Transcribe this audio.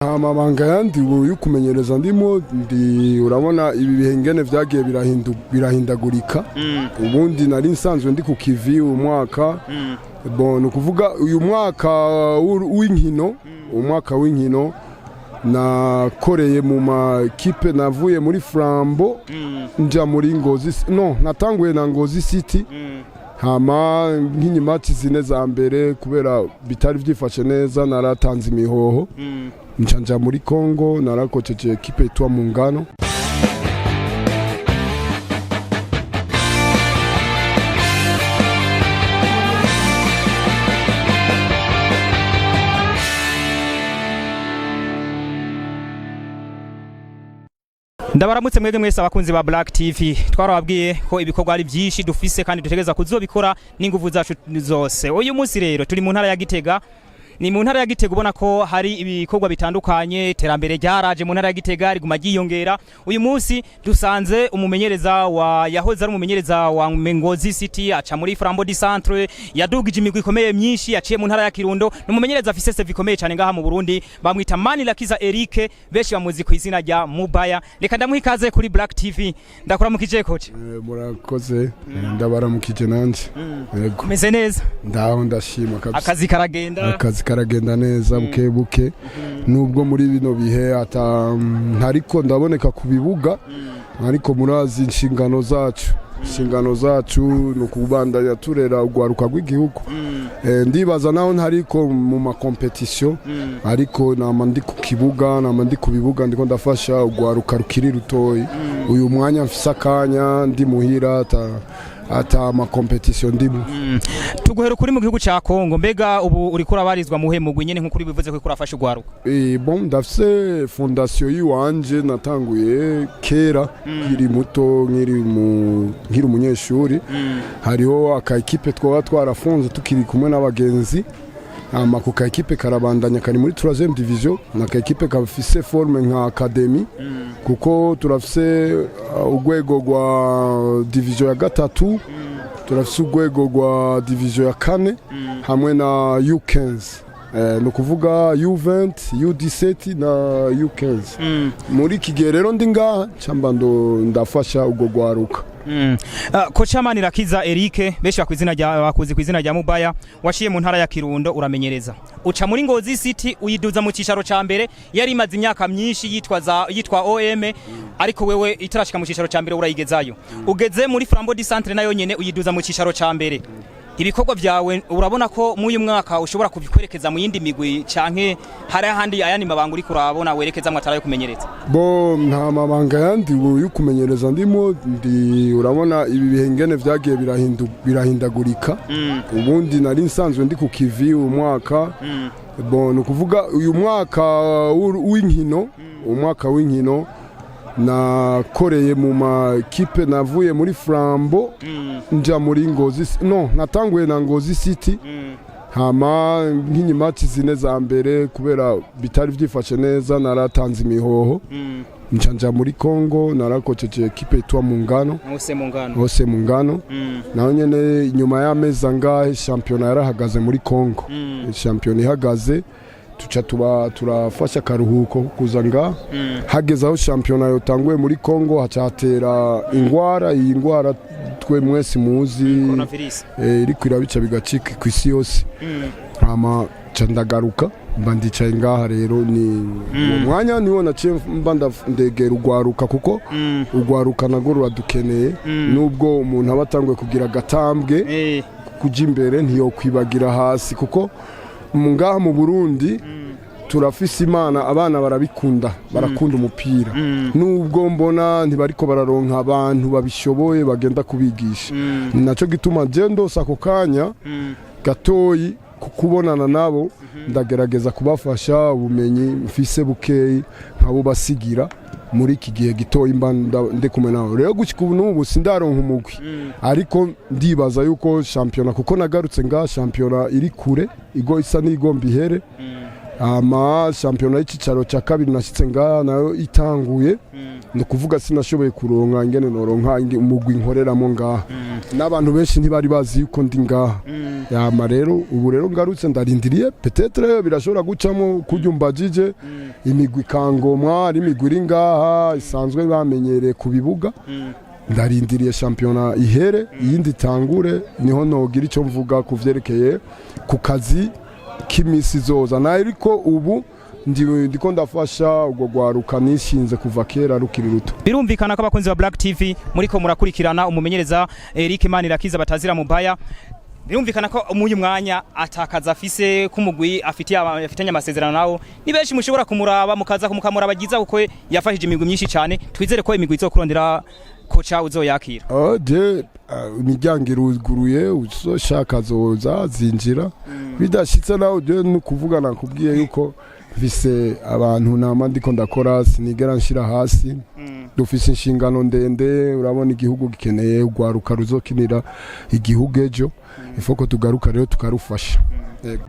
Amabanga yandi yo kumenyereza ndimo urabona ibi bihengene vyagiye birahindagurika. Ubundi nari nsanzwe ndi ku kivi umwaka bon ukuvuga uyu mwaka w'inkino umwaka w'inkino nakoreye mu makipe navuye muri Flambo nja muri Ngozi natanguye na Ngozi City hama nk'inyimati zine za mbere kubera bitari vyifashe neza naratanze imihoho nchanja muri Kongo narakoceje ekipe itwa Mungano. Ndabaramutse mwege mwese abakunzi ba Black TV. Twarababwiye ko ibikorwa ari byinshi dufise kandi dutegeza kuzobikora n'inguvu zacu zose. Uyu munsi rero turi mu ntara ya Gitega. Ni mu ntara ya Gitega ubona ko hari ibikorwa bitandukanye, terambere ryaraje mu ntara ya Gitega riguma giyongera. Uyu munsi dusanze umumenyereza yahoze ari umumenyereza wa Ngozi City aca muri Flambo di Centre, yadugije imigwi ikomeye myinshi, yaciye mu ntara ya Kirundo. N'umumenyereza afise save ikomeye cyane ngaha mu Burundi, bamwita Manirakiza Eric, beshi bamuzi ku izina rya Mubaya. Reka ndamuhikaze kuri Black TV. Ndakuramukije coach. Murakoze. Ndabaramukije nanje. Yego. Meze neza. Ndaho ndashima kabisa. Akazi karagenda neza buke nubwo muri bino bihe ntariko ndaboneka ku bibuga ariko murazi inshingano zacu no kubandanya turera ugwaruka rw'igihugu ndibaza naho ntariko mu ma competition ariko nama ndi ku kibuga nama ndi ku bibuga ndiko ndafasha ugwaruka rukiri rutoyi uyu mwanya mfisa kanya ndi muhira ata ma competition ndimo. Tuguhera kuri mu gihugu ca Kongo mbega ubu uri kurabarizwa muhe mugwi nyene nko kuri bivuze ko kurafasha ugwaruka. Bon ndafise fondation yiwanje natanguye kera nkiri muto nkiri umunyeshuri hariho aka equipe twarafunze tukiri kumwe n'abagenzi ku ka equipe karabandanya kari muri 3e division na ka equipe kafise forme nka academy kuko turafise ugwego rwa division ya gatatu turafise ugwego rwa division ya kane hamwe na U15 no kuvuga U20 U17 na U15 muri kigihe rero ndi ngaha camba ndafasha ugo gwaruka. Kocha Manirakiza Eric beshi bakuzi ku izina rya Mubaya washiye mu ntara ya Kirundo uramenyereza uca muri Ngozi City uyiduza mu cicaro ca mbere yari imaze imyaka myinshi yitwa OM ariko wewe itarashika mu cicaro ca mbere urayigezayo ugeze muri Flambo di Centre nayo nyene uyiduza mu cicaro ca mbere. Ibikorwa vyawe urabona ko mu uyu mwaka ushobora kubikwerekeza mu yindi migwi canke hari ahandi ayandi mabanga uri kurabona werekeza mwatara yo kumenyereza? Nta mabanga yandi yo kumenyereza ndimo urabona ibi bihengene vyagiye birahindagurika. Ubundi nari nsanzwe ndi ku kivi umwaka ukuvuga uyu mwaka w'inkino umwaka w'inkino nakoreye mu makipe navuye muri Flambo nja muri Ngozi natanguye na Ngozi City hama nk'inyimati zine za mbere kubera bitari vyifashe neza naratanze imihoho nchanja muri Kongo narakoceje ekipe itwa Mungano hose Mungano naho nyene nyuma y'amezi angahe champion yarahagaze muri Kongo champion ihagaze tuca turafasha karuhuko kuzanga hageze aho champion yotanguye muri Kongo hacatera iyi ngwara twe mwese muzi iri kwirabica bigacika ku isi yose hama candagaruka mbandicaye ngaha rero ni umwanya niwo naciye ndegera ugwaruka kuko ugwaruka nago ruradukeneye nubwo umuntu abatanguye kugira gatambwe kuja imbere ntiyo kwibagira hasi kuko ngaha mu Burundi turafise Imana abana barakunda umupira nubwo mbona ntibariko bararonka abantu babishoboye bagenda kubigisha naco gituma jendo sako kanya gatoyi kukubonana nabo ndagerageza kubafasha ubumenyi mfise bukeyi nkabo basigira muri iki gihe gitoyi ndikumwe nawe rero gushika n'ubu sindaronka umugwi ariko ndibaza yuko championnat kuko nagarutse nga championnat iri kure igo isa n'igomba ihere shampiyona y'icicaro cya kabiri nashyitse ngaha nayo itanguye ni ukuvuga sinashoboye kuronka ingene noronka umugwi nkoreramo ngaha n'abantu benshi ntibari bazi yuko ndi ngaha yama rero ubu rero ngarutse ndarindiriye petetre birashobora gucamo kurya umbajije imigwi kangomwa ari imigwi iri ngaha isanzwe bamenyereye ku bibuga ndarindiriye shampiyona ihere iyindi tangure niho nogira icyo mvuga kuvyerekeye ku kazi k'imisi zoza na ariko ubu ndiko ndafasha ubwo gwaruka nishinze kuva kera rukiri ruto. Birumvikana ko abakunzi ba Black TV muriko murakurikirana umumenyereza Eric Manirakiza batazira mubaya. Birumvikana ko umuyi mwanya atakaza afise kumugwi afitanye amasezerano nawo ni benshi mushobora kumuraba mukaza kumukamura bagiza kuko yafashije imigwi myinshi cyane twizere ko imigwi izokurondera kocha uzoyakira. Imiryango iruguruye uzoshaka zoza zinjira bidashitse nawe no kuvugana kubwiye yuko vise abantu nama ndiko ndakora sinigera nshira hasi dufise inshingano ndende urabona igihugu gikeneye ugwaruka ruzokinira igihugu ejo ifoko tugaruka rero tukarufasha. Yego.